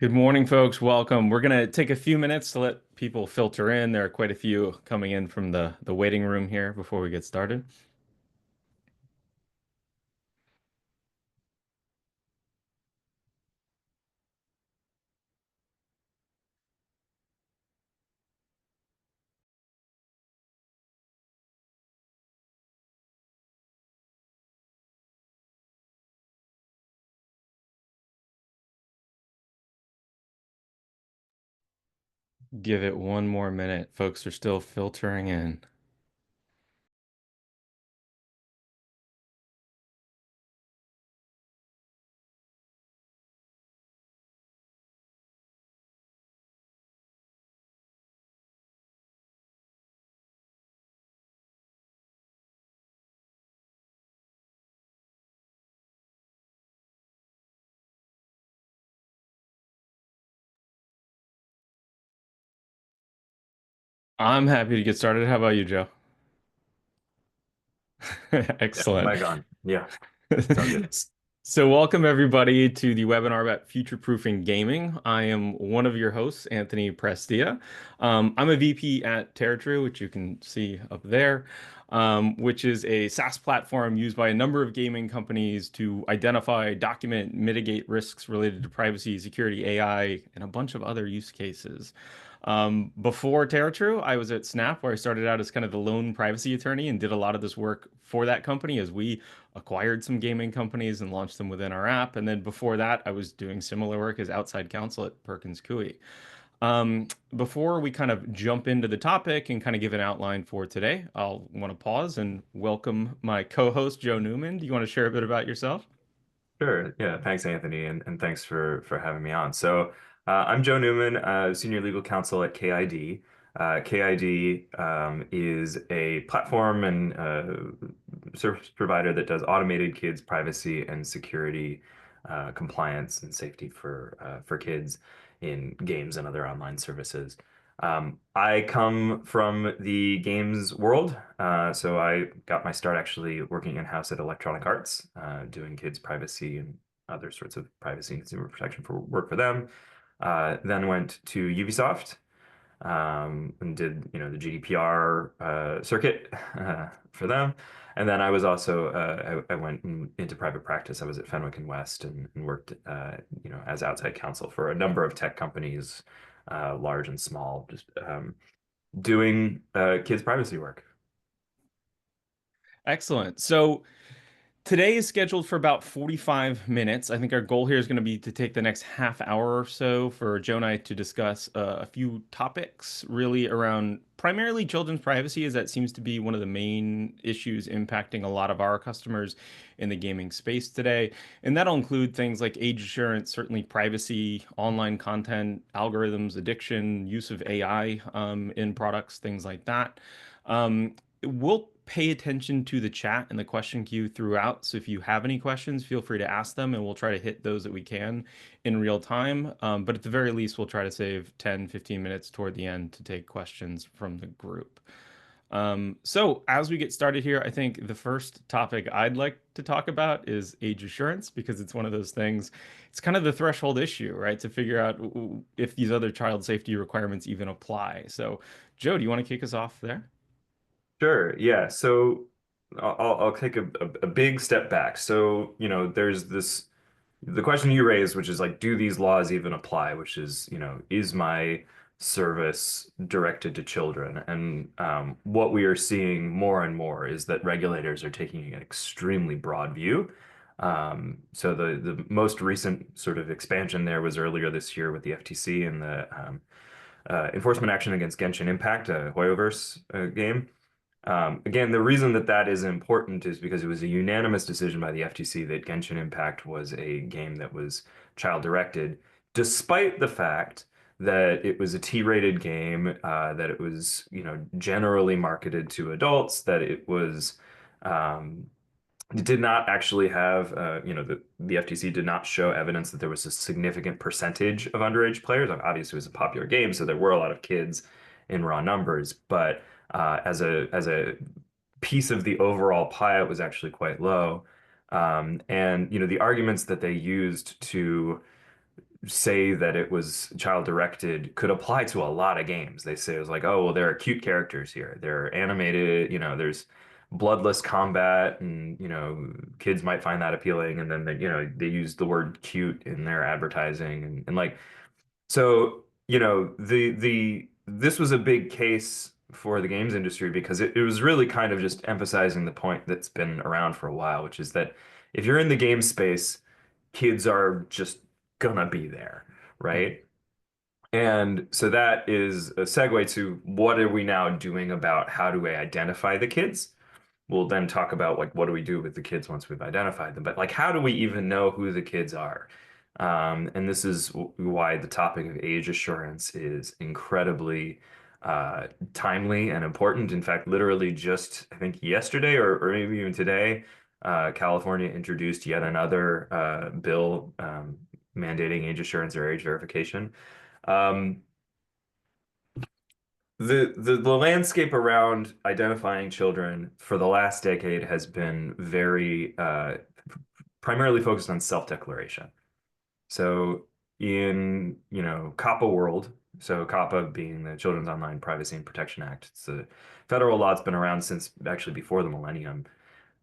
Good morning, folks. Welcome. We're going to take a few minutes to let people filter in. There are quite a few coming in from the waiting room here before we get started. Give it one more minute. Folks are still filtering in. I'm happy to get started. How about you, Joe? Yeah, Excellent. mic on. Yeah, sounds good. So, welcome everybody to the webinar about future-proofing gaming. I am one of your hosts, Anthony Prestia. I'm a VP at Territrue, which you can see up there, which is a SaaS platform used by a number of gaming companies to identify, document, mitigate risks related to privacy, security, AI, and a bunch of other use cases. Before TerraTrue, I was at Snap, where I started out as kind of the lone privacy attorney and did a lot of this work for that company as we acquired some gaming companies and launched them within our app. And then before that, I was doing similar work as outside counsel at Perkins Coie. Before we kind of jump into the topic and kind of give an outline for today, I'll want to pause and welcome my co-host, Joe Newman. Do you want to share a bit about yourself? Sure. Yeah. Thanks, Anthony, and thanks for having me on. I'm Joe Newman, senior legal counsel at KID. KID is a platform and service provider that does automated kids privacy and security, compliance and safety for kids in games and other online services. I come from the games world. So I got my start actually working in-house at Electronic Arts, doing kids privacy and other sorts of privacy and consumer protection for work for them. Then went to Ubisoft, and did, the GDPR circuit for them. And then I was also I went into private practice. I was at Fenwick and West and worked as outside counsel for a number of tech companies, large and small, just doing kids privacy work. Excellent. So today is scheduled for about 45 minutes. I think our goal here is going to be to take the next half hour or so for Joe and I to discuss a few topics really around primarily children's privacy, as that seems to be one of the main issues impacting a lot of our customers in the gaming space today. And that'll include things like age assurance, certainly privacy, online content, algorithms, addiction, use of AI in products, things like that. We'll pay attention to the chat and the question queue throughout. So if you have any questions, feel free to ask them and we'll try to hit those that we can in real time. But at the very least, we'll try to save 10, 15 minutes toward the end to take questions from the group. So as we get started here, I think the first topic I'd like to talk about is age assurance because it's one of those things, it's kind of the threshold issue, right? To figure out if these other child safety requirements even apply. So Joe, do you want to kick us off there? Sure. Yeah. So I'll take a big step back. So, there's the question you raised, which is like, do these laws even apply? Which is, is my service directed to children? And what we are seeing more and more is that regulators are taking an extremely broad view. So the most recent sort of expansion there was earlier this year with the FTC and the enforcement action against Genshin Impact, a Hoyoverse game. Again, the reason that that is important is because it was a unanimous decision by the FTC that Genshin Impact was a game that was child-directed, despite the fact that it was a T-rated game, that it was, generally marketed to adults, that it did not actually have, the FTC did not show evidence that there was a significant percentage of underage players. Obviously, it was a popular game, so there were a lot of kids in raw numbers, but as a piece of the overall pie, it was actually quite low. And the arguments that they used to say that it was child directed could apply to a lot of games. They say it was like, oh, well, there are cute characters here. They're animated, there's bloodless combat and, kids might find that appealing. And then they use the word cute in their advertising and like so, the this was a big case for the games industry because it was really kind of just emphasizing the point that's been around for a while, which is that if you're in the game space, kids are just gonna be there, Mhm. right? And so that is a segue to what are we now doing about how do we identify the kids? We'll then talk about like what do we do with the kids once we've identified them, but like how do we even know who the kids are? And this is why the topic of age assurance is incredibly timely and important. In fact, literally just I think yesterday or maybe even today, California introduced yet another bill mandating age assurance or age verification. Um, the landscape around identifying children for the last decade has been very primarily focused on self-declaration. So in, COPPA world, so COPPA being the Children's Online Privacy and Protection Act, it's a federal law that's been around since actually before the millennium.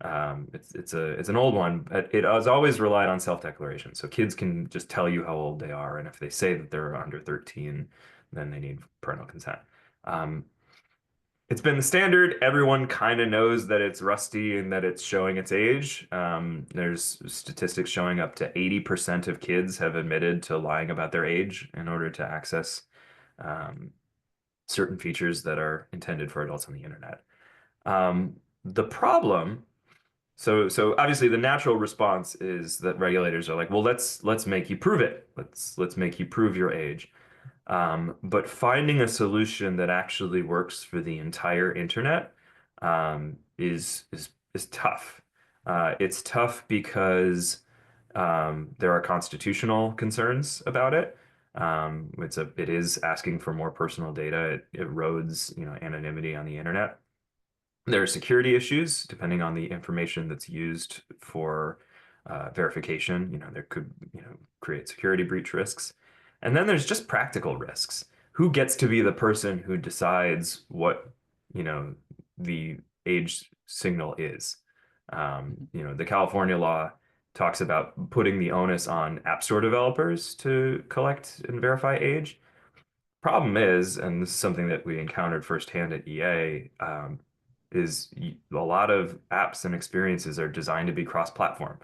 It's an old one, but it has always relied on self-declaration. So kids can just tell you how old they are, and if they say that they're under 13, then they need parental consent. Um, it's been the standard. Everyone kind of knows that it's rusty and that it's showing its age. There's statistics showing up to 80% of kids have admitted to lying about their age in order to access um, certain features that are intended for adults on the internet. The problem, so obviously the natural response is that regulators are like, well, let's make you prove it. Let's make you prove your age. But finding a solution that actually works for the entire internet is tough. It's tough because there are constitutional concerns about it. It is asking for more personal data. It erodes, anonymity on the internet. There are security issues depending on the information that's used for verification. There could, create security breach risks. And then there's just practical risks. Who gets to be the person who decides what, the age signal is? The California law talks about putting the onus on App Store developers to collect and verify age. Problem is, and this is something that we encountered firsthand at EA, a lot of apps and experiences are designed to be cross-platform.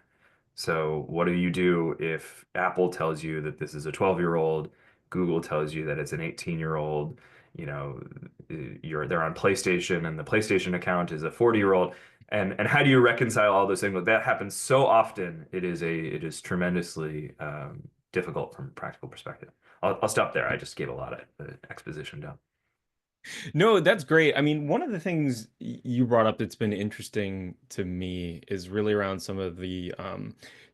So what do you do if Apple tells you that this is a 12-year-old, Google tells you that it's an 18-year-old, you know, they're on PlayStation and the PlayStation account is a 40-year-old. And how do you reconcile all those things? Like, that happens so often. It is tremendously difficult from a practical perspective. I'll stop there. I just gave a lot of exposition down. No, that's great. I mean, one of the things you brought up that's been interesting to me is really around some of the,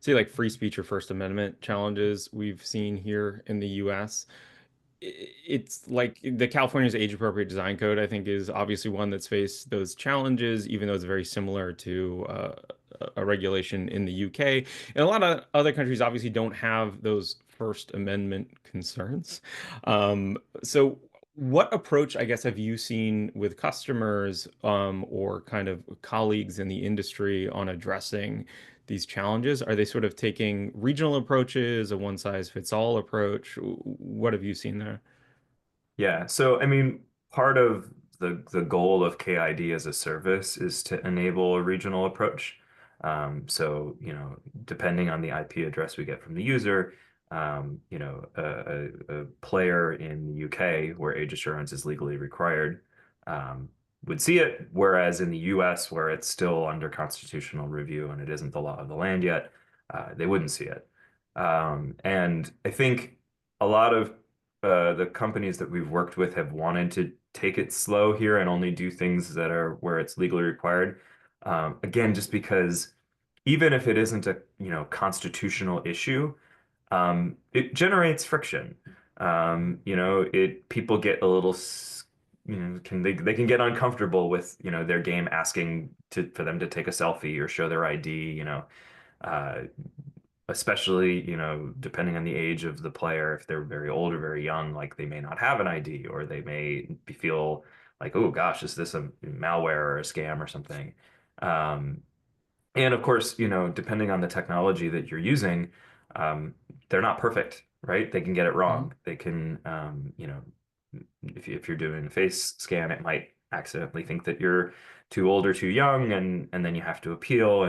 say, like free speech or First Amendment challenges we've seen here in the US. It's like the California's age appropriate design code, I think, is obviously one that's faced those challenges, even though it's very similar to a regulation in the UK. And a lot of other countries obviously don't have those First Amendment concerns. So, what approach, I guess, have you seen with customers or kind of colleagues in the industry on addressing these challenges? Are they sort of taking regional approaches, a one size fits all approach? What have you seen there? Yeah, so I mean, part of the goal of KID as a service is to enable a regional approach. So, depending on the IP address we get from the user, a player in the UK where age assurance is legally required would see it, whereas in the US, where it's still under constitutional review and it isn't the law of the land yet, they wouldn't see it. And I think a lot of the companies that we've worked with have wanted to take it slow here and only do things that are where it's legally required. Again, just because even if it isn't a, constitutional issue, it generates friction. People get a little, they can get uncomfortable with, their game asking for them to take a selfie or show their ID, uh, especially, depending on the age of the player, if they're very old or very young, like they may not have an ID or they may feel like, oh gosh, is this a malware or a scam or something? Um, and of course, depending on the technology that you're using, um, they're not perfect, right? They can get it Mhm. wrong. They can, if you're doing a face scan, it might accidentally think that you're too old or too young, and then you have to appeal.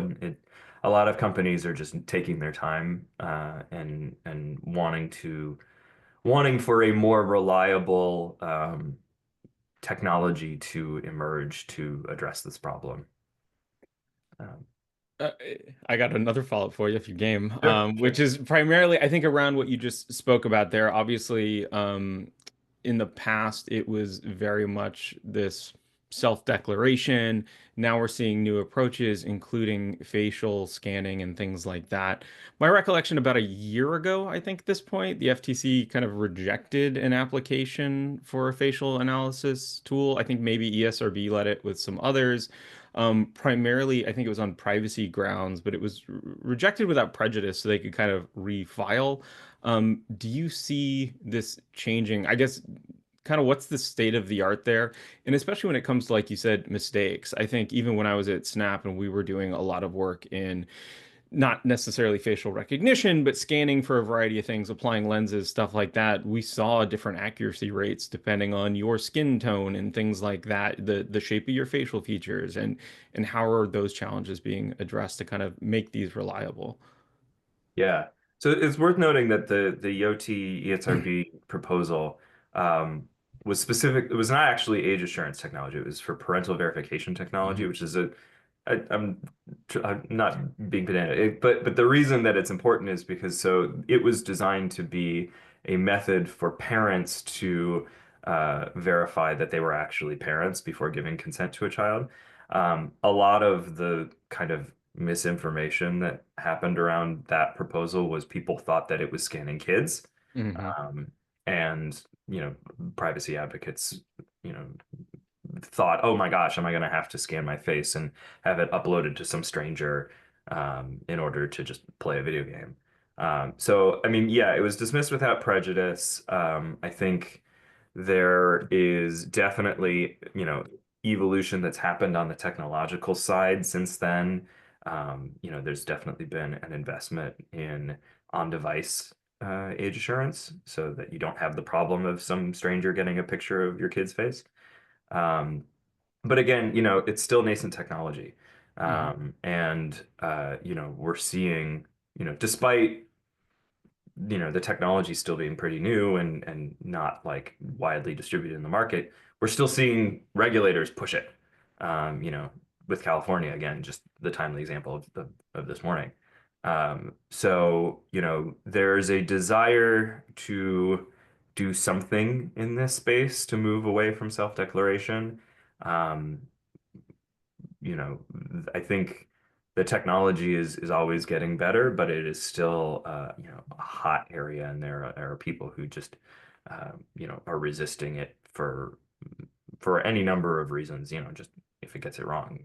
A lot of companies are just taking their time and wanting for a more reliable technology to emerge to address this problem. Um, Uh, I got another follow-up for you if you game, sure, which sure. is primarily, I think, around what you just spoke about there. Obviously, in the past, it was very much this self-declaration. Now we're seeing new approaches, including facial scanning and things like that. My recollection about a year ago, I think at this point, the FTC kind of rejected an application for a facial analysis tool. I think maybe ESRB led it with some others. Primarily, I think it was on privacy grounds, but it was rejected without prejudice, so they could kind of refile. Do you see this changing? I guess kind of what's the state of the art there? And especially when it comes to, like you said, mistakes. I think even when I was at Snap and we were doing a lot of work in not necessarily facial recognition, but scanning for a variety of things, applying lenses, stuff like that, we saw different accuracy rates depending on your skin tone and things like that, the shape of your facial features, and how are those challenges being addressed to kind of make these reliable? Yeah. So it's worth noting that the YOT ESRB proposal um, was specific. It was not actually age assurance technology. It was for parental verification technology, Mhm. which is I'm not being pedantic, but the reason that it's important is because so it was designed to be a method for parents to verify that they were actually parents before giving consent to a child. A lot of the kind of misinformation that happened around that proposal was people thought that it was scanning kids. Hmm. Um, and, privacy advocates, you know, thought, oh my gosh, am I going to have to scan my face and have it uploaded to some stranger in order to just play a video game? So, I mean, yeah, it was dismissed without prejudice. I think there is definitely, evolution that's happened on the technological side since then. There's definitely been an investment in on-device age assurance so that you don't have the problem of some stranger getting a picture of your kid's face. Um, but again, it's still nascent technology. Hmm. We're seeing, despite, the technology still being pretty new and not like widely distributed in the market, we're still seeing regulators push it. With California, again, just the timely example of this morning. There's a desire to do something in this space to move away from self-declaration. Um, I think the technology is always getting better, but it is still a hot area, and there are people who just are resisting it for any number of reasons, just if it gets it wrong.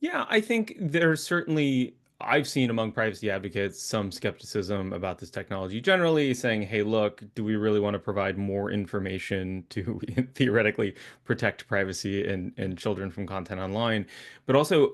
Yeah, I think there's certainly, I've seen among privacy advocates some skepticism about this technology generally, saying, hey, look, do we really want to provide more information to theoretically protect privacy and children from content online? But also,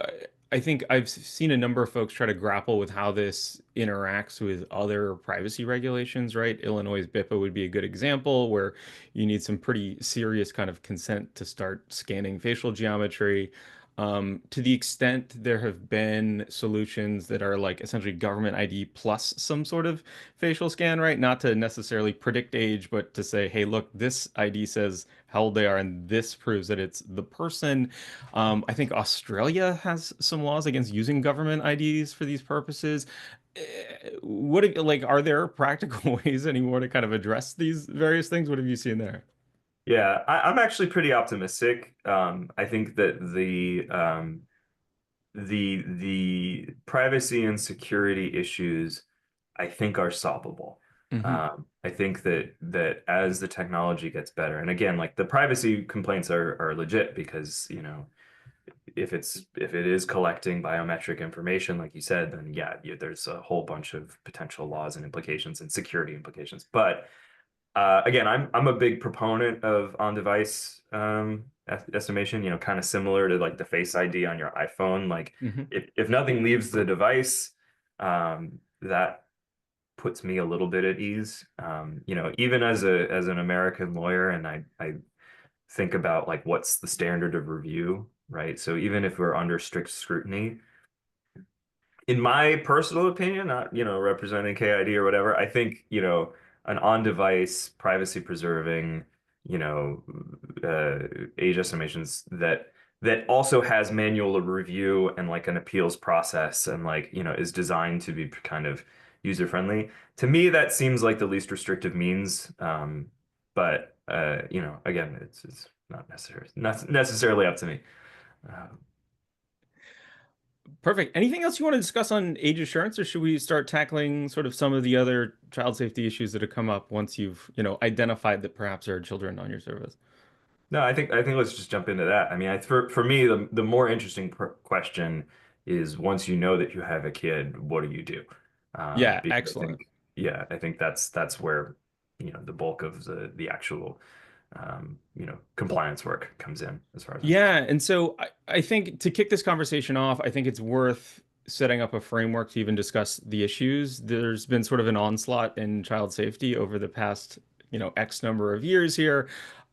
I think I've seen a number of folks try to grapple with how this interacts with other privacy regulations, right? Illinois' BIPA would be a good example where you need some pretty serious kind of consent to start scanning facial geometry. To the extent there have been solutions that are like essentially government ID plus some sort of facial scan, right? Not to necessarily predict age, but to say, hey, look, this ID says how old they are, and this proves that it's the person. I think Australia has some laws against using government IDs for these purposes. Like, are there practical ways anymore to kind of address these various things? What have you seen there? Yeah, I'm actually pretty optimistic. I think that the privacy and security issues, I think, are solvable. Hmm. I think that as the technology gets better, and again, like the privacy complaints are legit because if it is collecting biometric information, like you said, then yeah, there's a whole bunch of potential laws and implications and security implications. But again, I'm a big proponent of on-device estimation. You know, kind of similar to like the Face ID on your iPhone. Like Hmm. if nothing leaves the device, that puts me a little bit at ease. You know, even as an American lawyer, and I think about like what's the standard of review, right? So even if we're under strict scrutiny, in my personal opinion, not, you know, representing KID or whatever, I think, you know, an on-device privacy preserving, you know, age estimations that also has manual review and like an appeals process and like, you know, is designed to be kind of user friendly. To me, that seems like the least restrictive means. But you know, again, it's not necessarily up to me. Uh, Perfect. Anything else you want to discuss on age assurance, or should we start tackling sort of some of the other child safety issues that have come up once you've, identified that perhaps there are children on your service? No, I think let's just jump into that. I mean, for me, the more interesting question is once you know that you have a kid, what do you do? Yeah, Because excellent. I think that's where, you know, the bulk of the actual, you know, compliance work comes in, as far as I'm Yeah, concerned. and so I think to kick this conversation off, I think it's worth setting up a framework to even discuss the issues. There's been sort of an onslaught in child safety over the past, X number of years here.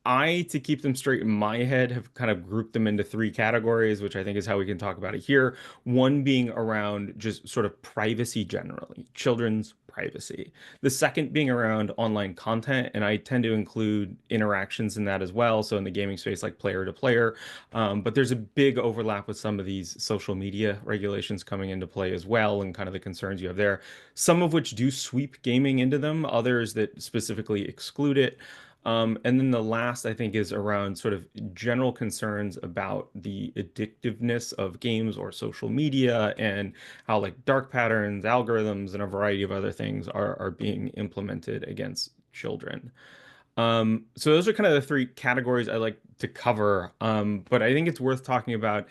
To keep them straight in my head, have kind of grouped them into three categories, which I think is how we can talk about it here. One being around just sort of privacy generally, children's privacy. The second being around online content, and I tend to include interactions in that as well. So in the gaming space, like player to player. But there's a big overlap with some of these social media regulations coming into play as well, and kind of the concerns you have there. Some of which do sweep gaming into them, others that specifically exclude it. And then the last, I think, is around sort of general concerns about the addictiveness of games or social media and how like dark patterns, algorithms, and a variety of other things are being implemented against children. So those are kind of the three categories I like to cover. But I think it's worth talking about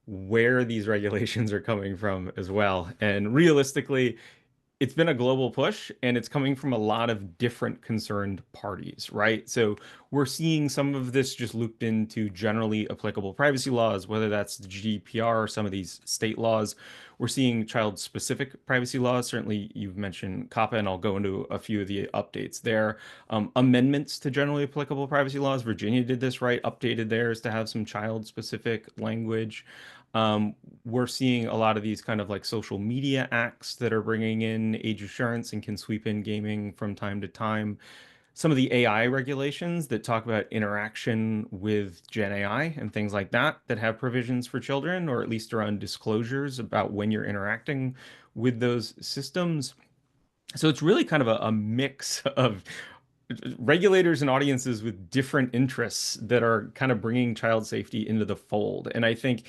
where these regulations are coming from as well. And realistically, it's been a global push and it's coming from a lot of different concerned parties, right? So we're seeing some of this just looped into generally applicable privacy laws, whether that's the GDPR or some of these state laws. We're seeing child-specific privacy laws. Certainly, you've mentioned COPPA, and I'll go into a few of the updates there. Amendments to generally applicable privacy laws. Virginia did this, right? Updated theirs to have some child-specific language. Um, we're seeing a lot of these kind of like social media acts that are bringing in age assurance and can sweep in gaming from time to time. Some of the AI regulations that talk about interaction with Gen AI and things like that that have provisions for children, or at least around disclosures about when you're interacting with those systems. So it's really kind of a mix of regulators and audiences with different interests that are kind of bringing child safety into the fold. And I think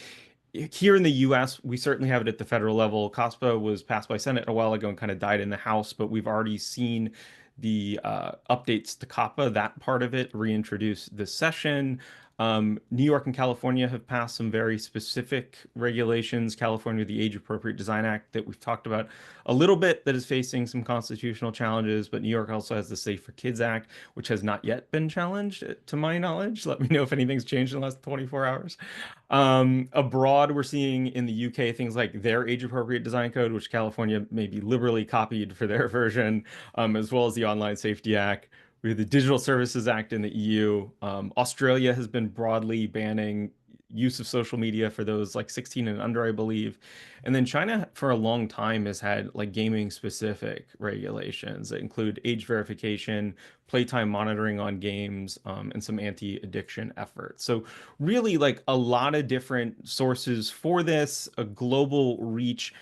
here in the US, we certainly have it at the federal level. COSPA was passed by Senate a while ago and kind of died in the House, but we've already seen the updates to COPPA, that part of it, reintroduced this session. New York and California have passed some very specific regulations. California, the Age Appropriate Design Act that we've talked about a little bit, that is facing some constitutional challenges, but New York also has the Safe for Kids Act, which has not yet been challenged, to my knowledge. Let me know if anything's changed in the last 24 hours. Abroad, we're seeing in the UK things like their age appropriate design code, which California maybe liberally copied for their version, as well as the Online Safety Act. We have the Digital Services Act in the EU. Australia has been broadly banning use of social media for those like 16 and under, I believe. And then China, for a long time, has had like gaming specific regulations that include age verification, playtime monitoring on games, and some anti-addiction efforts. So really like a lot of different sources for this, a global reach,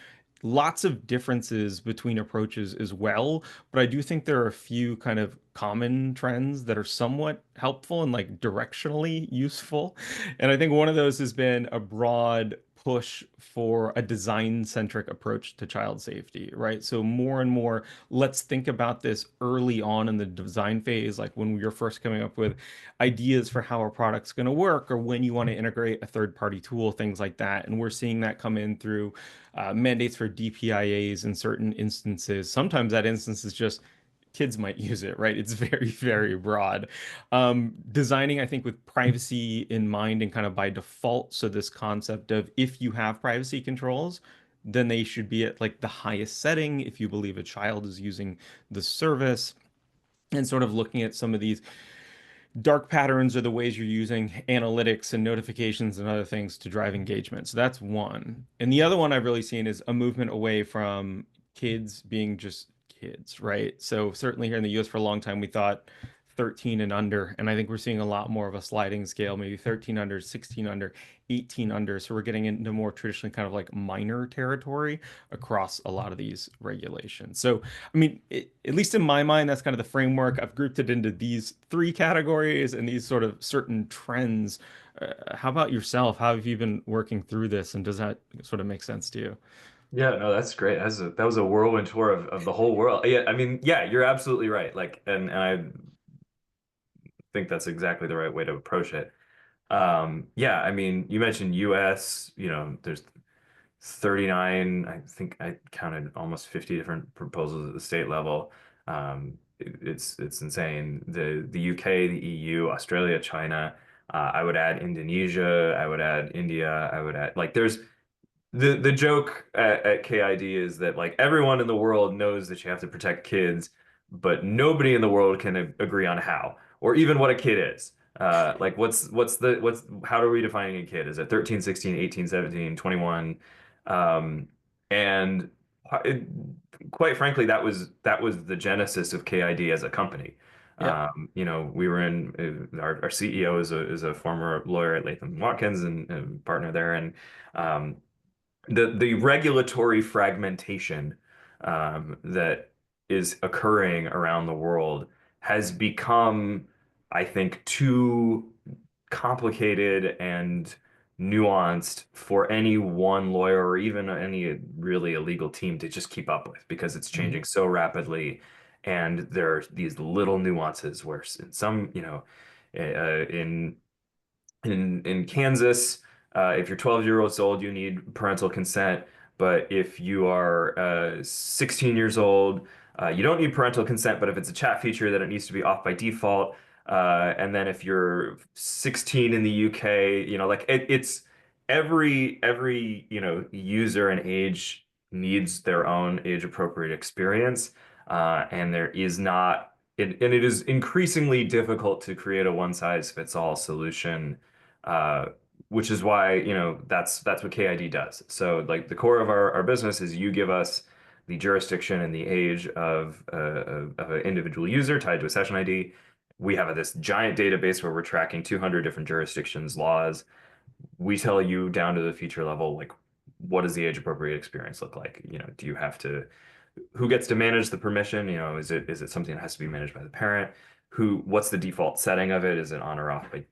lots of differences between approaches as well. But I do think there are a few kind of common trends that are somewhat helpful and like directionally useful. And I think one of those has been a broad push for a design-centric approach to child safety, right? So more and more, let's think about this early on in the design phase, like when you're first coming up with ideas for how a product's going to work, or when you want to integrate a third-party tool, things like that. And we're seeing that come in through mandates for DPIAs in certain instances. Sometimes that instance is just kids might use it, right? It's very, very broad. Designing, I think, with privacy in mind and kind of by default. So this concept of if you have privacy controls, then they should be at like the highest setting if you believe a child is using the service, and sort of looking at some of these dark patterns are the ways you're using analytics and notifications and other things to drive engagement. So that's one. And the other one I've really seen is a movement away from kids being just kids, right? So certainly here in the US for a long time, we thought 13 and under. And I think we're seeing a lot more of a sliding scale, maybe 13 under, 16 under, 18 under. So we're getting into more traditionally kind of like minor territory across a lot of these regulations. So I mean, at least in my mind, that's kind of the framework. I've grouped it into these three categories and these sort of certain trends. How about yourself? How have you been working through this, and does that sort of make sense to you? Yeah, no, that's great. That was a whirlwind tour of the whole world. Yeah, I mean, yeah, you're absolutely right. Like, and I think that's exactly the right way to approach it. Yeah, I mean, you mentioned US, there's 39, I think I counted almost 50 different proposals at the state level. It's insane. The UK, the EU, Australia, China, I would add Indonesia, I would add India, I would add like there's the joke at KID is that like everyone in the world knows that you have to protect kids, but nobody in the world can agree on how or even what a kid is. Like what's how are we defining a kid? Is it 13, 16, 18, 17, 21? Um, and it, quite frankly, that was the genesis of KID as a company. Yeah. We were in our CEO is a former lawyer at Latham Watkins and partner there, and the regulatory fragmentation that is occurring around the world has become, I think, too complicated and nuanced for any one lawyer or even any really a legal team to just keep up with because it's Mhm. changing so rapidly. And there are these little nuances where in some, in Kansas, if you're 12 years old, you need parental consent. But if you are 16 years old, you don't need parental consent. But if it's a chat feature, then it needs to be off by default. And then if you're 16 in the UK, like it's every user and age needs their own age appropriate experience. And there is not and it is increasingly difficult to create a one size fits all solution, uh, which is why, that's what KID does. So like the core of our business is you give us the jurisdiction and the age of an individual user tied to a session ID. We have this giant database where we're tracking 200 different jurisdictions, laws. We tell you down to the feature level, like what does the age appropriate experience look like? Do you have to who gets to manage the permission? Is it something that has to be managed by the parent? What's the default setting of it? Is it on or off by,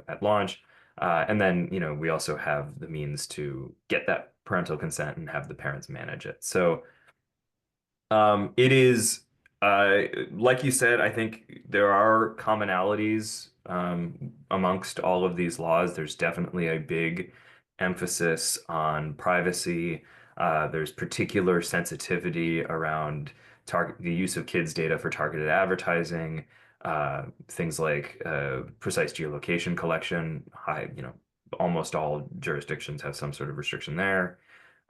at launch? And then, we also have the means to get that parental consent and have the parents manage it. So it is, like you said, I think there are commonalities amongst all of these laws. There's definitely a big emphasis on privacy. There's particular sensitivity around the use of kids' data for targeted advertising, things like precise geolocation collection. Almost all jurisdictions have some sort of restriction there.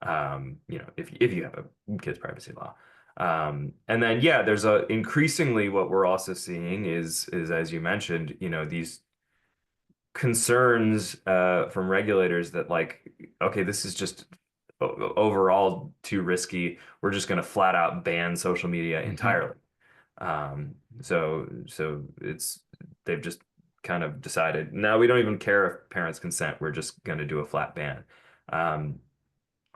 If you have a kids' privacy law. And then yeah, there's a increasingly what we're also seeing is as you mentioned, these concerns from regulators that like, okay, this is just overall too risky. We're just going to flat out ban social media Mhm. entirely. So it's they've just kind of decided, no, we don't even care if parents consent. We're just going to do a flat ban. Um,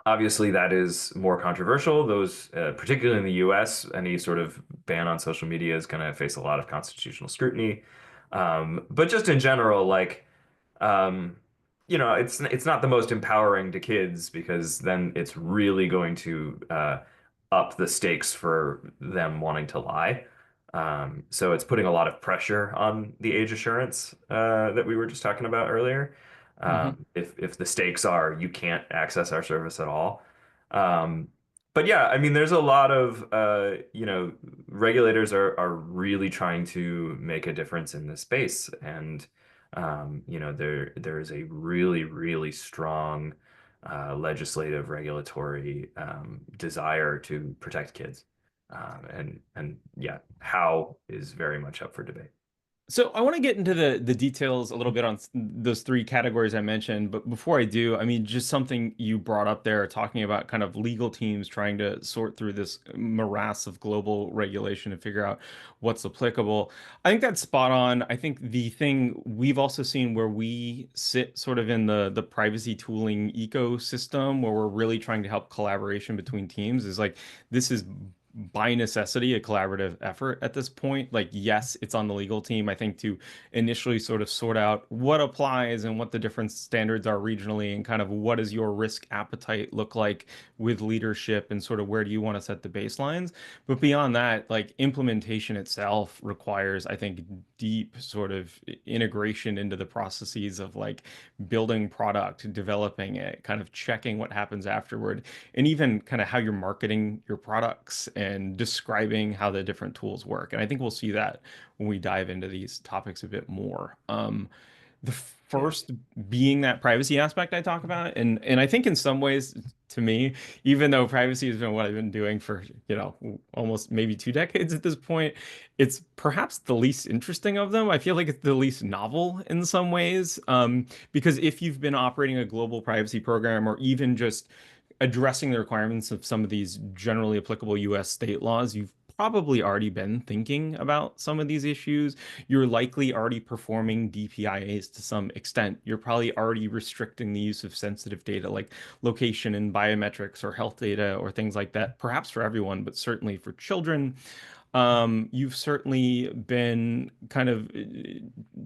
Obviously, that is more controversial. Those, particularly in the US, any sort of ban on social media is going to face a lot of constitutional scrutiny. But just in general, like, um, it's not the most empowering to kids because then it's really going to up the stakes for them wanting to lie. So it's putting a lot of pressure on the age assurance that we were just talking about earlier. Mhm. If the stakes are you can't access our service at all. Um, but yeah, I mean, there's a lot of regulators are really trying to make a difference in this space, and there is a really, really strong legislative regulatory desire to protect kids. And yeah, how is very much up for debate. So I want to get into the details a little bit on those three categories I mentioned, but before I do, I mean, just something you brought up there, talking about kind of legal teams trying to sort through this morass of global regulation to figure out what's applicable. I think that's spot on. I think the thing we've also seen where we sit sort of in the privacy tooling ecosystem, where we're really trying to help collaboration between teams, is like this is by necessity a collaborative effort at this point. Like, yes, it's on the legal team, I think, to initially sort of sort out what applies and what the different standards are regionally and kind of what does your risk appetite look like with leadership and sort of where do you want to set the baselines. But beyond that, like implementation itself requires, I think, deep sort of integration into the processes of like building product, developing it, kind of checking what happens afterward, and even kind of how you're marketing your products and describing how the different tools work. And I think we'll see that when we dive into these topics a bit more. The Yeah. first being that privacy aspect I talk about, and I think in some ways, to me, even though privacy has been what I've been doing for, almost maybe 2 decades at this point, it's perhaps the least interesting of them. I feel like it's the least novel in some ways, because if you've been operating a global privacy program or even just addressing the requirements of some of these generally applicable US state laws, you've probably already been thinking about some of these issues. You're likely already performing DPIAs to some extent. You're probably already restricting the use of sensitive data like location and biometrics or health data or things like that, perhaps for everyone, but certainly for children. You've certainly been kind of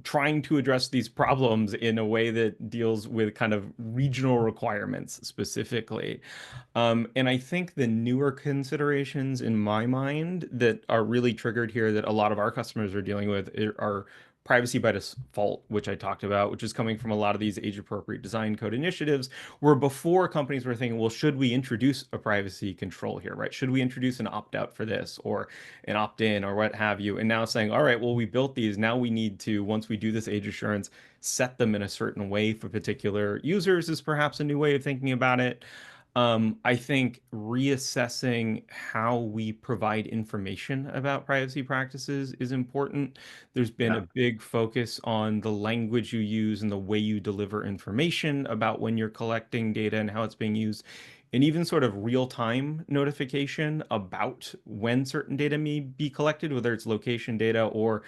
trying to address these problems in a way that deals with kind of regional requirements specifically. And I think the newer considerations in my mind that are really triggered here that a lot of our customers are dealing with are privacy by default, which I talked about, which is coming from a lot of these age-appropriate design code initiatives, where before companies were thinking, well, should we introduce a privacy control here, right? Should we introduce an opt-out for this or an opt-in or what have you? And now saying, all right, well, we built these. Now we need to, once we do this age assurance, set them in a certain way for particular users is perhaps a new way of thinking about it. I think reassessing how we provide information about privacy practices is important. There's been a Yeah. big focus on the language you use and the way you deliver information about when you're collecting data and how it's being used, and even sort of real-time notification about when certain data may be collected, whether it's location data or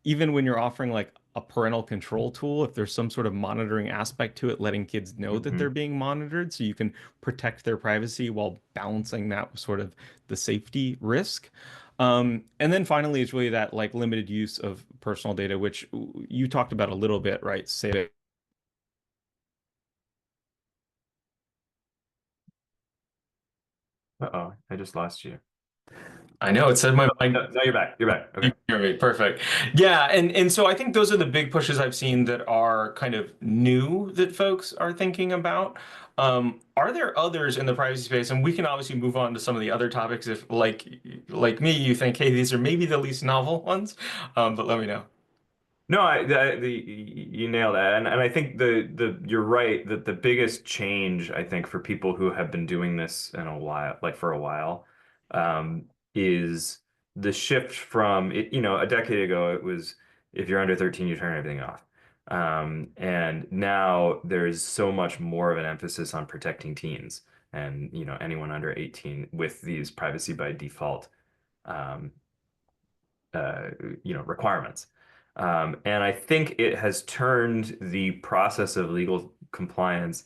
even when you're offering like a parental control tool, if there's some sort of monitoring aspect to it, letting kids know that they're Hmm. being monitored so you can protect their privacy while balancing that with sort of the safety risk. And then finally, it's really that like limited use of personal data, which you talked about a little bit, right? Say, Uh-oh, I just lost you. I know it said my Oh, mic. no, no, you're back. You're back. You Okay. hear me? Perfect. Yeah, and so I think those are the big pushes I've seen that are kind of new that folks are thinking about. Are there others in the privacy space? And we can obviously move on to some of the other topics if, like me, you think, hey, these are maybe the least novel ones. But let me know. No, you nailed that, and I think the you're right that the biggest change I think for people who have been doing this in a while, like for a while, is the shift from it. A decade ago it was if you're under 13 you turn everything off, and now there's so much more of an emphasis on protecting teens and anyone under 18 with these privacy by default um, uh, requirements. And I think it has turned the process of legal compliance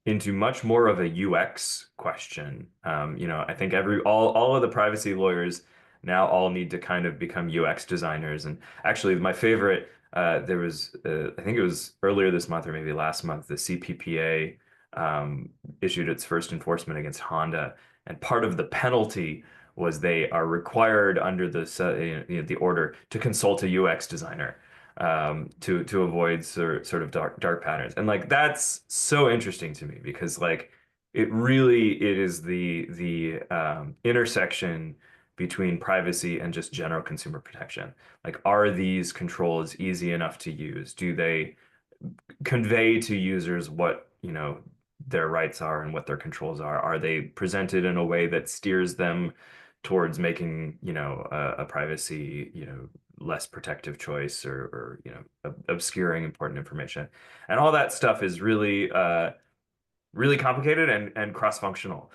into much more of a UX question. I think all of the privacy lawyers now all need to kind of become UX designers. And actually, my favorite There was, I think it was earlier this month or maybe last month, the CPPA issued its first enforcement against Honda, and part of the penalty was they are required under the order to consult a UX designer to avoid sort of dark patterns. And like that's so interesting to me because like it is the intersection between privacy and just general consumer protection. Like, are these controls easy enough to use? Do they convey to users what, their rights are and what their controls are? Are they presented in a way that steers them towards making, a privacy, less protective choice or obscuring important information? And all that stuff is really complicated and cross-functional.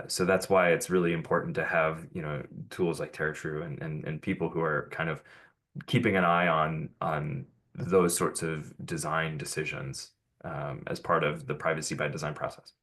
So that's why it's really important to have, tools like TerraTrue and people who are kind of keeping an eye on those sorts of design decisions as part of the privacy by design process.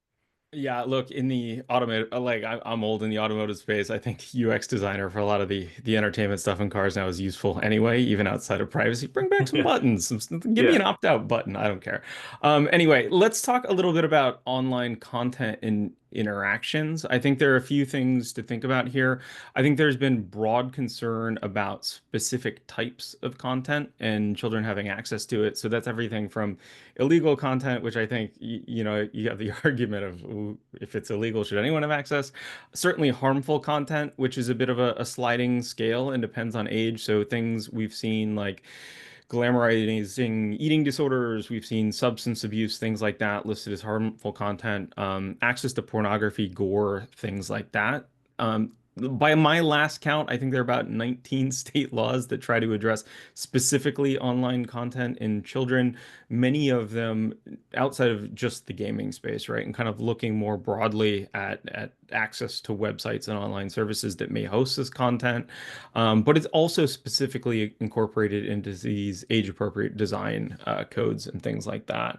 Yeah, look, in the automotive, like I'm old in the automotive space. I think UX designer for a lot of the entertainment stuff in cars now is useful anyway, even outside of privacy. Bring back some Yeah. buttons, give me Yeah. an opt-out button. I don't care. Anyway, let's talk a little bit about online content and interactions. I think there are a few things to think about here. I think there's been broad concern about specific types of content and children having access to it. So that's everything from illegal content, which I think you have the argument of ooh, if it's illegal, should anyone have access? Certainly harmful content, which is a bit of a sliding scale and depends on age. So things we've seen like glamorizing eating disorders, we've seen substance abuse, things like that listed as harmful content, access to pornography, gore, things like that. By my last count, I think there are about 19 state laws that try to address specifically online content in children, many of them outside of just the gaming space, right? And kind of looking more broadly at access to websites and online services that may host this content. But it's also specifically incorporated into these age-appropriate design codes and things like that.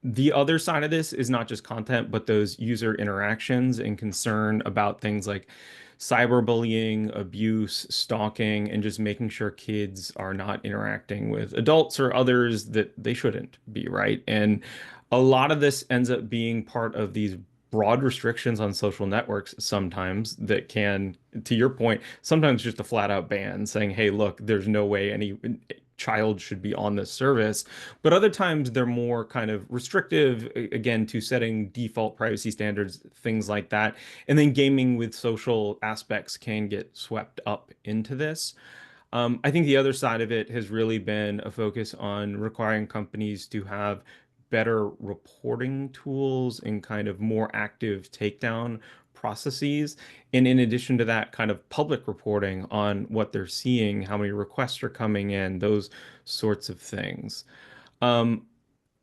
The other side of this is not just content, but those user interactions and concern about things like cyberbullying, abuse, stalking, and just making sure kids are not interacting with adults or others that they shouldn't be, right? And a lot of this ends up being part of these broad restrictions on social networks sometimes that can, to your point, sometimes just a flat out ban saying, hey, look, there's no way any child should be on this service. But other times they're more kind of restrictive, again, to setting default privacy standards, things like that. And then gaming with social aspects can get swept up into this. I think the other side of it has really been a focus on requiring companies to have better reporting tools and kind of more active takedown processes. And in addition to that, kind of public reporting on what they're seeing, how many requests are coming in, those sorts of things. Um,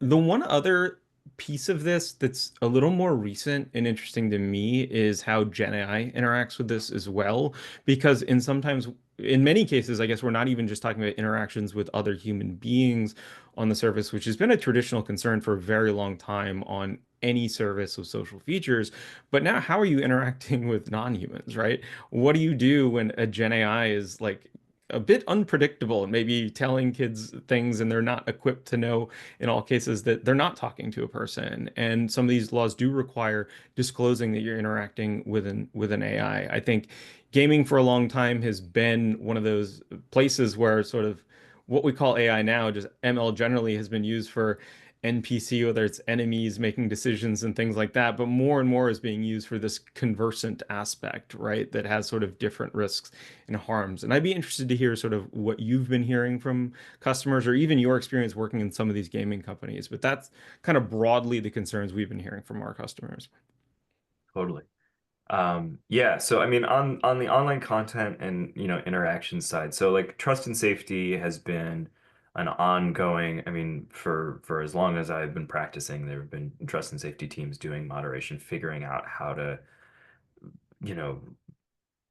the one other piece of this that's a little more recent and interesting to me is how Gen AI interacts with this as well. Because in many cases, I guess we're not even just talking about interactions with other human beings on the surface, which has been a traditional concern for a very long time on any service with social features. But now, how are you interacting with non-humans, right? What do you do when a Gen AI is like a bit unpredictable and maybe telling kids things and they're not equipped to know in all cases that they're not talking to a person. And some of these laws do require disclosing that you're interacting with an AI. I think gaming for a long time has been one of those places where sort of what we call AI now, just ML generally has been used for NPC, whether it's enemies making decisions and things like that, but more and more is being used for this conversant aspect, right? That has sort of different risks and harms. And I'd be interested to hear sort of what you've been hearing from customers or even your experience working in some of these gaming companies. But that's kind of broadly the concerns we've been hearing from our customers. Totally. Yeah, so I mean on the online content and interaction side, so like trust and safety has been an ongoing, I mean for as long as I've been practicing, there have been trust and safety teams doing moderation, figuring out how to, you know,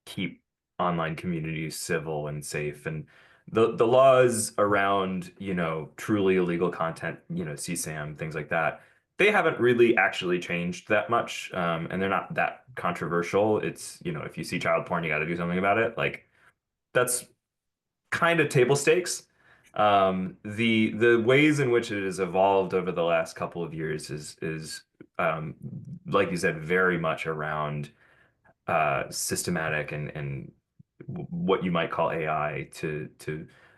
keep online communities civil and safe. And the laws around, truly illegal content, CSAM, things like that, they haven't really actually changed that much. And they're not that controversial. It's, if you see child porn, you got to do something about it. Like that's kind of table stakes. The ways in which it has evolved over the last couple of years is um, like you said, very much around systematic and what you might call AI to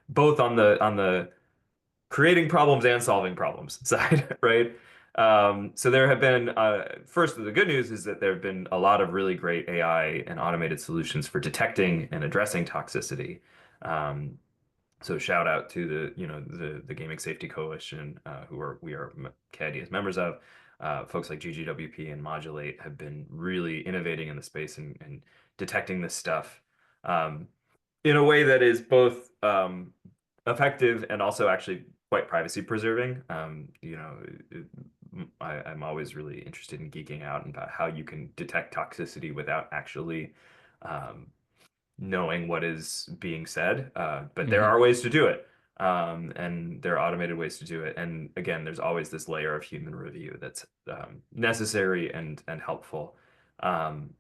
both on the creating problems and solving problems side, right? So there have been first the good news is that there have been a lot of really great AI and automated solutions for detecting and addressing toxicity. Um, so shout out to the Gaming Safety Coalition, we are KID as members of. Folks like GGWP and Modulate have been really innovating in the space and detecting this stuff um, in a way that is both effective and also actually quite privacy preserving. I'm always really interested in geeking out about how you can detect toxicity without actually um, knowing what is being said. But there Hmm. are ways to do it. And there are automated ways to do it. And again, there's always this layer of human review that's necessary and helpful. Um,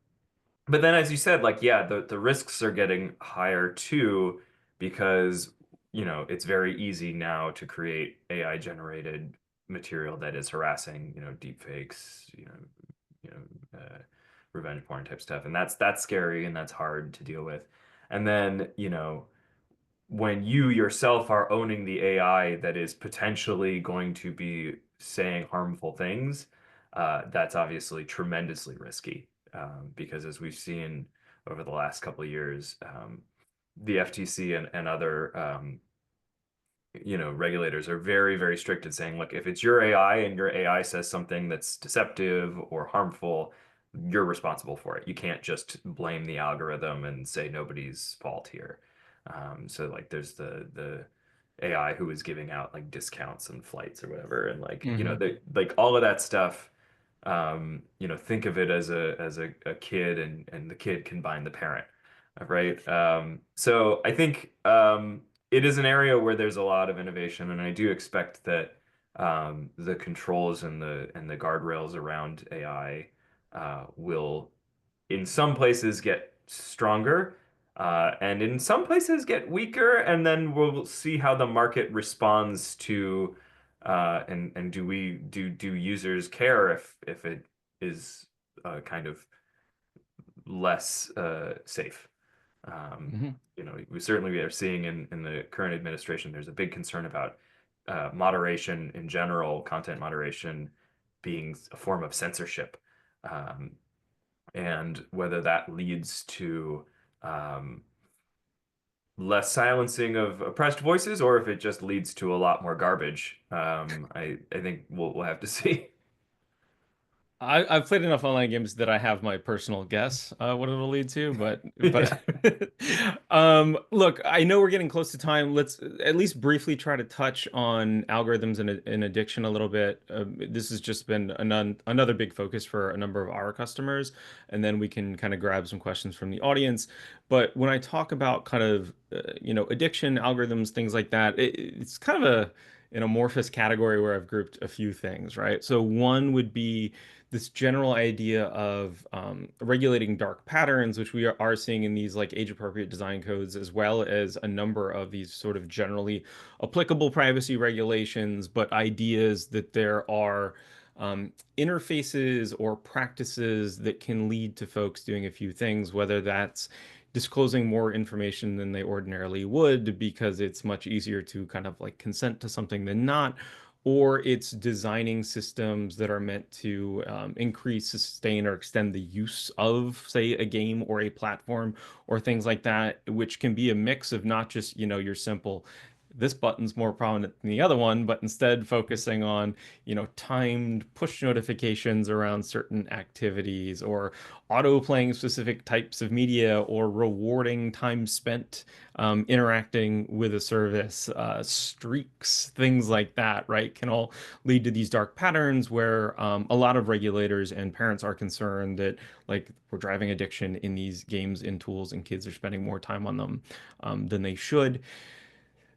but then, as you said, like, yeah, the risks are getting higher too, because, it's very easy now to create AI generated material that is harassing, deep fakes, revenge porn type stuff. And that's scary and that's hard to deal with. And then, when you yourself are owning the AI that is potentially going to be saying harmful things, that's obviously tremendously risky. Because as we've seen over the last couple of years, the FTC and other regulators are very, very strict in saying, look, if it's your AI and your AI says something that's deceptive or harmful, you're responsible for it. You can't just blame the algorithm and say nobody's fault here. So like there's the AI who is giving out like discounts and flights or whatever, and like Hmm. like all of that stuff. Think of it as a kid, and the kid can bind the parent, right? So I think it is an area where there's a lot of innovation, and I do expect that the controls and the guardrails around AI will, in some places, get stronger, and in some places get weaker, and then we'll see how the market responds to, and do users care if it is kind of less safe. Um, Hmm. we certainly are seeing in the current administration, there's a big concern about moderation in general, content moderation being a form of censorship, um, and whether that leads to um, less silencing of oppressed voices or if it just leads to a lot more garbage. I think we'll have to see. I've played enough online games that I have my personal guess what it'll lead to, but Yeah. look, I know we're getting close to time. Let's at least briefly try to touch on algorithms and addiction a little bit. This has just been another big focus for a number of our customers, and then we can kind of grab some questions from the audience. But when I talk about kind of addiction, algorithms, things like that, it's kind of an amorphous category where I've grouped a few things, right? So one would be this general idea of regulating dark patterns, which we are seeing in these like age-appropriate design codes, as well as a number of these sort of generally applicable privacy regulations, but ideas that there are interfaces or practices that can lead to folks doing a few things, whether that's disclosing more information than they ordinarily would because it's much easier to kind of like consent to something than not, or it's designing systems that are meant to increase, sustain, or extend the use of, say, a game or a platform or things like that, which can be a mix of not just, your simple, this button's more prominent than the other one, but instead focusing on, timed push notifications around certain activities or auto playing specific types of media or rewarding time spent interacting with a service, streaks, things like that, right, can all lead to these dark patterns where a lot of regulators and parents are concerned that like we're driving addiction in these games and tools and kids are spending more time on them than they should.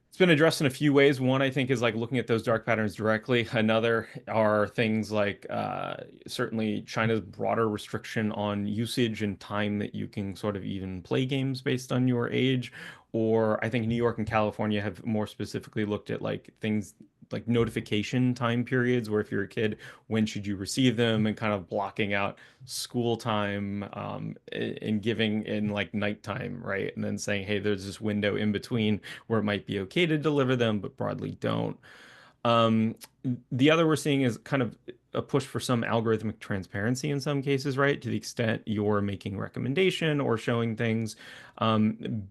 It's been addressed in a few ways. One, I think, is like looking at those dark patterns directly. Another are things like certainly China's broader restriction on usage and time that you can sort of even play games based on your age, or I think New York and California have more specifically looked at like things like notification time periods, where if you're a kid, when should you receive them, and kind of blocking out school time, and giving in like nighttime, right? And then saying, hey, there's this window in between where it might be okay to deliver them, but broadly don't. Um, the other we're seeing is kind of a push for some algorithmic transparency in some cases, right? To the extent you're making recommendation or showing things,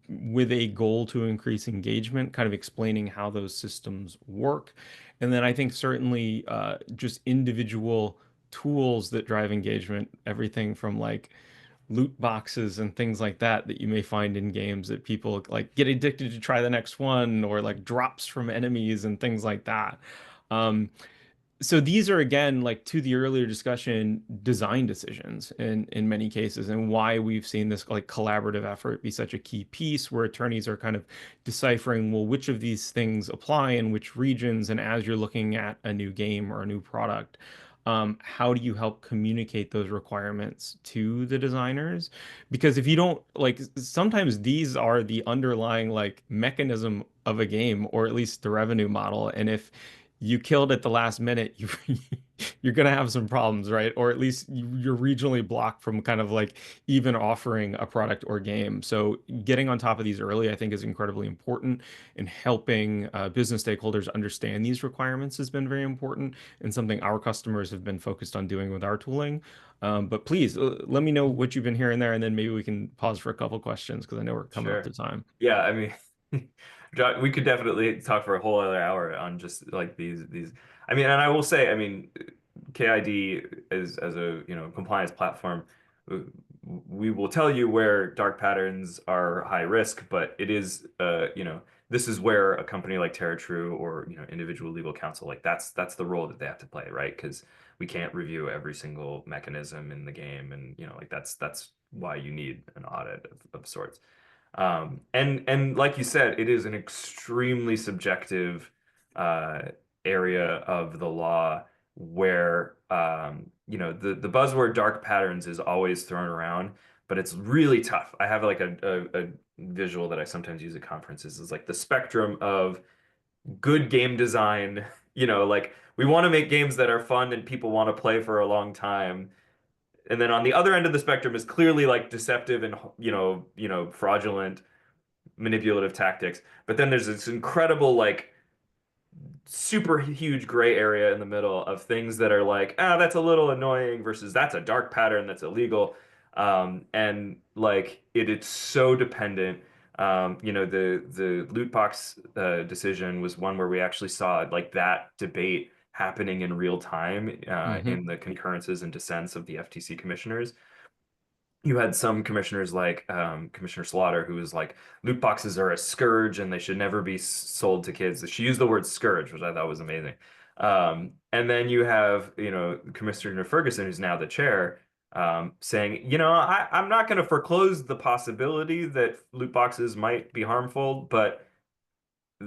with a goal to increase engagement, kind of explaining how those systems work. And then I think certainly just individual tools that drive engagement, everything from like loot boxes and things like that that you may find in games that people like get addicted to try the next one, or like drops from enemies and things like that. Um, so these are again, like to the earlier discussion, design decisions in many cases, and why we've seen this like collaborative effort be such a key piece where attorneys are kind of deciphering, well, which of these things apply in which regions, and as you're looking at a new game or a new product, how do you help communicate those requirements to the designers? Because if you don't, like, sometimes these are the underlying like mechanism of a game, or at least the revenue model, and if you killed at the last minute, you're gonna have some problems, right? Or at least you're regionally blocked from kind of like even offering a product or game. So getting on top of these early, I think, is incredibly important, and helping business stakeholders understand these requirements has been very important, and something our customers have been focused on doing with our tooling. But please let me know what you've been hearing there, and then maybe we can pause for a couple questions because I know we're coming up to Sure. time. Yeah, I mean, we could definitely talk for a whole other hour on just like these. I mean, and I will say, I mean, KID is as a, compliance platform, we will tell you where dark patterns are high risk, but it is, this is where a company like TerraTrue or, individual legal counsel, like that's the role that they have to play, right? Because we can't review every single mechanism in the game, and like that's why you need an audit of sorts. And like you said, it is an extremely subjective uh, area of the law where the buzzword dark patterns is always thrown around, but it's really tough. I have like a visual that I sometimes use at conferences is like the spectrum of good game design. Like we want to make games that are fun and people want to play for a long time. And then on the other end of the spectrum is clearly like deceptive and fraudulent manipulative tactics. But then there's this incredible, like, super huge gray area in the middle of things that are like, that's a little annoying versus that's a dark pattern that's illegal. And like it's so dependent. The loot box decision was one where we actually saw like that debate happening in real time Hmm. in the concurrences and dissents of the FTC commissioners. You had some commissioners like Commissioner Slaughter, who was like, loot boxes are a scourge and they should never be sold to kids. She used the word scourge, which I thought was amazing. And then you have, Commissioner Ferguson, who's now the chair, saying, I'm not going to foreclose the possibility that loot boxes might be harmful, but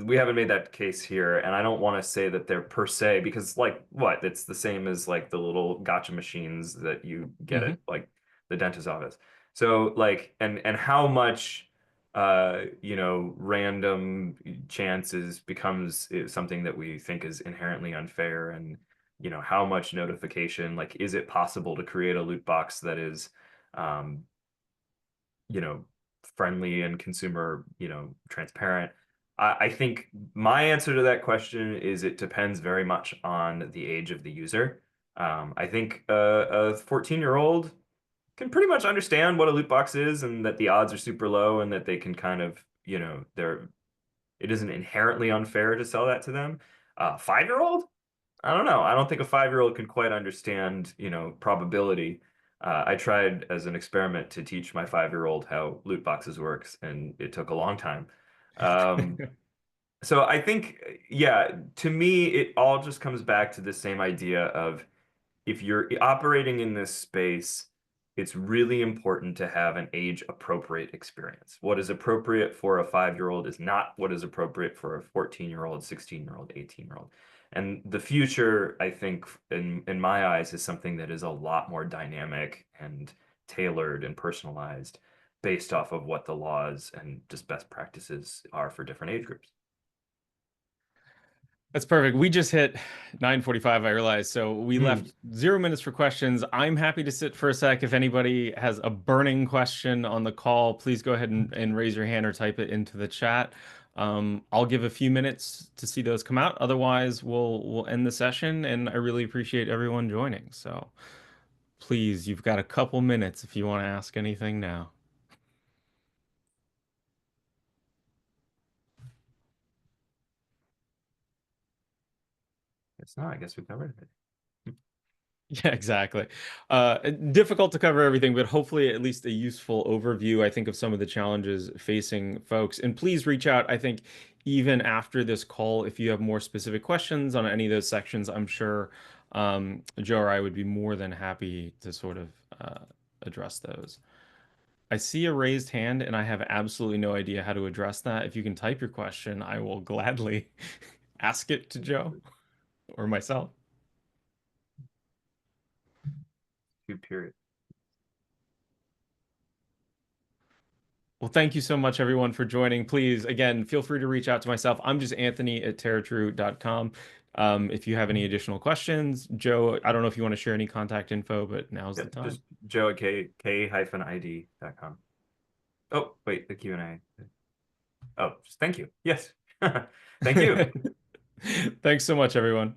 we haven't made that case here, and I don't want to say that they're per se because like what? It's the same as like the little gotcha machines that you get Hmm. at like the dentist's office. So like and how much random chances becomes something that we think is inherently unfair, and how much notification, like is it possible to create a loot box that is um you know, friendly and consumer, transparent? I think my answer to that question is it depends very much on the age of the user. I think a 14-year-old can pretty much understand what a loot box is and that the odds are super low and that they can kind of, it isn't inherently unfair to sell that to them. 5-year-old? I don't know. I don't think a 5-year-old can quite understand, probability. I tried as an experiment to teach my 5-year-old how loot boxes works, and it took a long time. Um, so I think, yeah, to me, it all just comes back to the same idea of if you're operating in this space, it's really important to have an age appropriate experience. What is appropriate for a 5-year-old is not what is appropriate for a 14-year-old, 16-year-old, 18-year-old. And the future, I think, in my eyes, is something that is a lot more dynamic and tailored and personalized based off of what the laws and just best practices are for different age groups. That's perfect. We just hit 9:45, I realized. So we Hmm. left 0 minutes for questions. I'm happy to sit for a sec. If anybody has a burning question on the call, please go ahead and raise your hand or type it into the chat. I'll give a few minutes to see those come out. Otherwise, we'll end the session, and I really appreciate everyone joining. So please, you've got a couple minutes if you want to ask anything now. It's not. I guess we covered it. Yeah, exactly. Difficult to cover everything, but hopefully at least a useful overview, I think, of some of the challenges facing folks. And please reach out, I think, even after this call, if you have more specific questions on any of those sections, I'm sure Joe or I would be more than happy to sort of address those. I see a raised hand, and I have absolutely no idea how to address that. If you can type your question, I will gladly ask it to Joe or myself. Two period. Well, thank you so much, everyone, for joining. Please, again, feel free to reach out to myself. I'm just Anthony at terratrue.com. If you have any additional questions, Joe, I don't know if you want to share any contact info, but now's Yeah, the time. just Joe at k-id.com. Oh, wait, the Q&A. Oh, thank you. Yes. Thank you. Thanks so much, everyone.